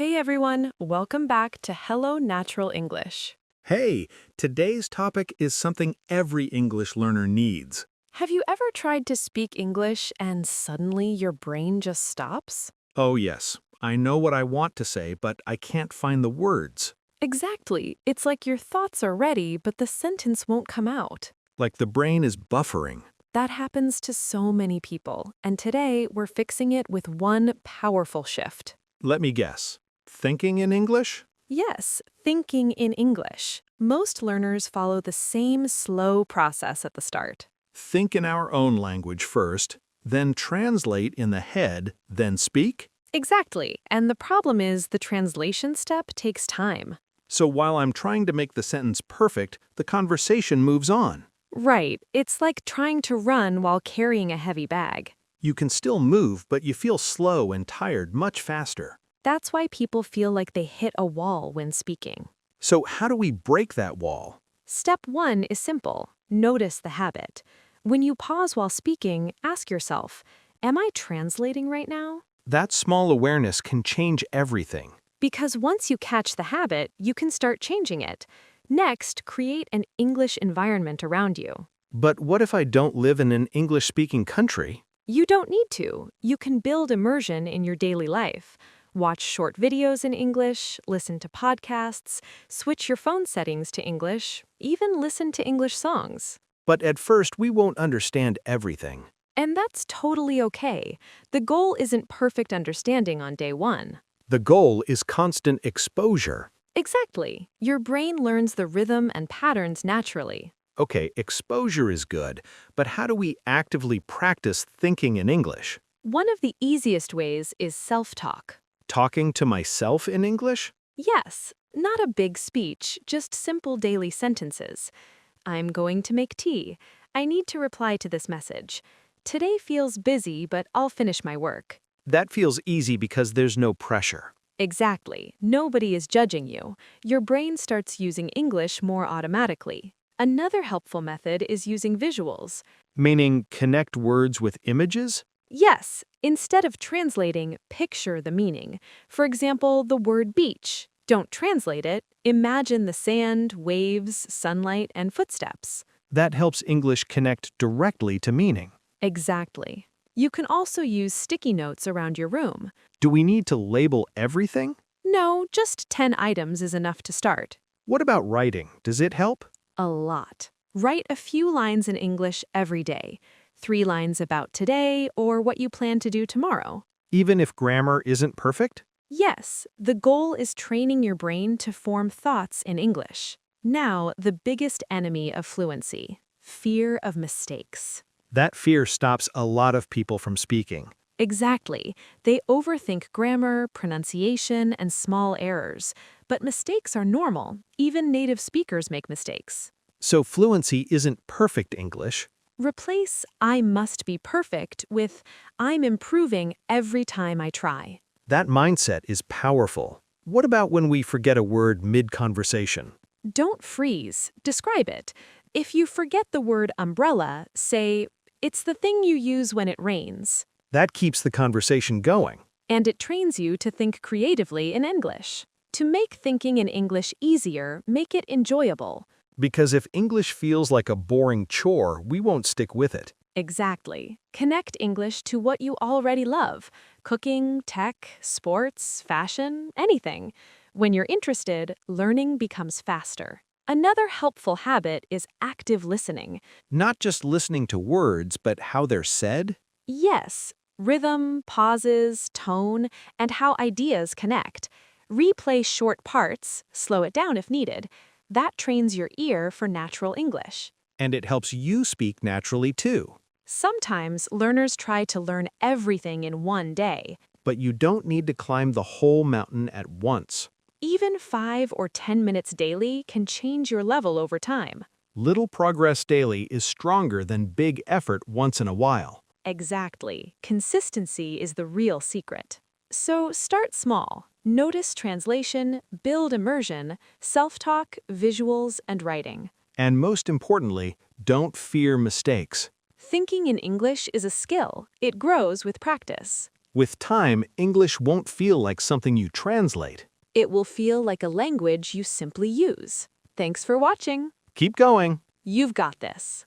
Hey everyone, welcome back to Hello Natural English. Hey, today's topic is something every English learner needs. Have you ever tried to speak English and suddenly your brain just stops? Oh, yes, I know what I want to say, but I can't find the words. Exactly. It's like your thoughts are ready, but the sentence won't come out. Like the brain is buffering. That happens to so many people, and today we're fixing it with one powerful shift. Let me guess. Thinking in English? Yes, thinking in English. Most learners follow the same slow process at the start. Think in our own language first, then translate in the head, then speak? Exactly, and the problem is the translation step takes time. So while I'm trying to make the sentence perfect, the conversation moves on. Right, it's like trying to run while carrying a heavy bag. You can still move, but you feel slow and tired much faster. That's why people feel like they hit a wall when speaking. So how do we break that wall? Step 1 is simple. Notice the habit. When you pause while speaking, ask yourself, am I translating right now? That small awareness can change everything. Because once you catch the habit, you can start changing it. Next, create an English environment around you. But what if I don't live in an English-speaking country? You don't need to. You can build immersion in your daily life. Watch short videos in English, listen to podcasts, switch your phone settings to English, even listen to English songs. But at first, we won't understand everything. And that's totally okay. The goal isn't perfect understanding on day one. The goal is constant exposure. Exactly. Your brain learns the rhythm and patterns naturally. Okay, exposure is good, but how do we actively practice thinking in English? One of the easiest ways is self-talk. Talking to myself in English? Yes, not a big speech, just simple daily sentences. I'm going to make tea. I need to reply to this message. Today feels busy, but I'll finish my work. That feels easy because there's no pressure. Exactly. Nobody is judging you. Your brain starts using English more automatically. Another helpful method is using visuals. Meaning connect words with images? Yes, instead of translating, picture the meaning. For example, the word beach. Don't translate it. Imagine the sand, waves, sunlight, and footsteps. That helps English connect directly to meaning. Exactly. You can also use sticky notes around your room. Do we need to label everything? No, just 10 items is enough to start. What about writing? Does it help? A lot. Write a few lines in English every day. 3 lines about today or what you plan to do tomorrow. Even if grammar isn't perfect? Yes, the goal is training your brain to form thoughts in English. Now, the biggest enemy of fluency, fear of mistakes. That fear stops a lot of people from speaking. Exactly. They overthink grammar, pronunciation, and small errors. But mistakes are normal. Even native speakers make mistakes. So fluency isn't perfect English. Replace I must be perfect with I'm improving every time I try. That mindset is powerful. What about when we forget a word mid-conversation? Don't freeze. Describe it. If you forget the word umbrella, say, it's the thing you use when it rains. That keeps the conversation going. And it trains you to think creatively in English. To make thinking in English easier, make it enjoyable. Because if English feels like a boring chore, we won't stick with it. Exactly. Connect English to what you already love. Cooking, tech, sports, fashion, anything. When you're interested, learning becomes faster. Another helpful habit is active listening. Not just listening to words, but how they're said? Yes, rhythm, pauses, tone, and how ideas connect. Replay short parts, slow it down if needed. That trains your ear for natural English. And it helps you speak naturally too. Sometimes learners try to learn everything in one day. But you don't need to climb the whole mountain at once. Even 5 or 10 minutes daily can change your level over time. Little progress daily is stronger than big effort once in a while. Exactly. Consistency is the real secret. So start small. Notice translation, build immersion, self-talk, visuals, and writing. And most importantly, don't fear mistakes. Thinking in English is a skill. It grows with practice. With time, English won't feel like something you translate. It will feel like a language you simply use. Thanks for watching. Keep going. You've got this.